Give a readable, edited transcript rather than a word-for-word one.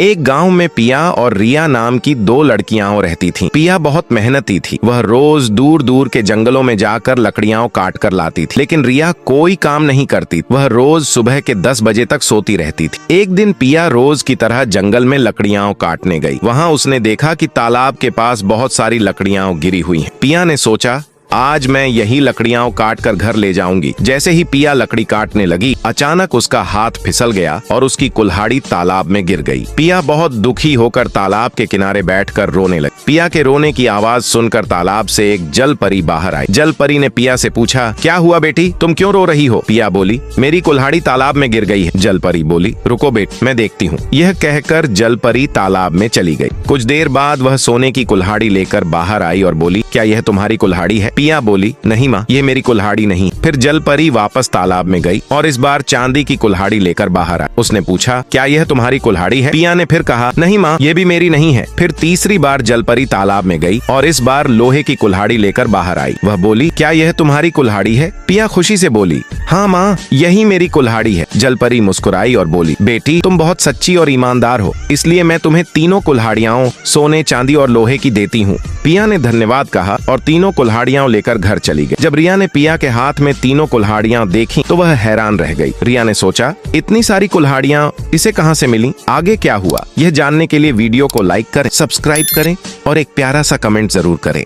एक गांव में पिया और रिया नाम की दो लड़कियां रहती थीं। पिया बहुत मेहनती थी। वह रोज दूर दूर के जंगलों में जाकर लकड़ियां काट कर लाती थी, लेकिन रिया कोई काम नहीं करती। वह रोज सुबह के 10 बजे तक सोती रहती थी। एक दिन पिया रोज की तरह जंगल में लकड़ियां काटने गई। वहां उसने देखा कि तालाब के पास बहुत सारी लकड़ियां गिरी हुई हैं। पिया ने सोचा, आज मैं यही लकड़ियां काट कर घर ले जाऊंगी। जैसे ही पिया लकड़ी काटने लगी, अचानक उसका हाथ फिसल गया और उसकी कुल्हाड़ी तालाब में गिर गई। पिया बहुत दुखी होकर तालाब के किनारे बैठकर रोने लगी। पिया के रोने की आवाज सुनकर तालाब से एक जल परी बाहर आई। जल परी ने पिया से पूछा, क्या हुआ बेटी, तुम क्यों रो रही हो? पिया बोली, मेरी कुल्हाड़ी तालाब में गिर गई है। जल परी बोली, रुको बेटी, मैं देखती हूँ। यह कहकर जल परी तालाब में चली गई। कुछ देर बाद वह सोने की कुल्हाड़ी लेकर बाहर आई और बोली, क्या यह तुम्हारी कुल्हाड़ी है? पिया बोली, नहीं माँ, ये मेरी कुल्हाड़ी नहीं। फिर जल परी वापस तालाब में गई और इस बार चांदी की कुल्हाड़ी लेकर बाहर आई। उसने पूछा, क्या यह तुम्हारी कुल्हाड़ी है? पिया ने फिर कहा, नहीं माँ, ये भी मेरी नहीं है। फिर तीसरी बार जल परी तालाब में गई और इस बार लोहे की कुल्हाड़ी लेकर बाहर आई। वह बोली, क्या यह तुम्हारी कुल्हाड़ी है? पिया खुशी से बोली, हाँ माँ, यही मेरी कुल्हाड़ी है। जल परी मुस्कुराई और बोली, बेटी, तुम बहुत सच्ची और ईमानदार हो, इसलिए मैं तुम्हें तीनों कुल्हाड़ियां सोने, चांदी और लोहे की देती हूँ। पिया ने धन्यवाद कहा और तीनों कुल्हाड़ियां लेकर घर चली गई। जब रिया ने पिया के हाथ में तीनों कुल्हाड़ियां देखी तो वह हैरान रह गई। रिया ने सोचा, इतनी सारी कुल्हाड़ियां इसे कहां से मिली? आगे क्या हुआ, यह जानने के लिए वीडियो को लाइक करें, सब्सक्राइब करें और एक प्यारा सा कमेंट जरूर करें।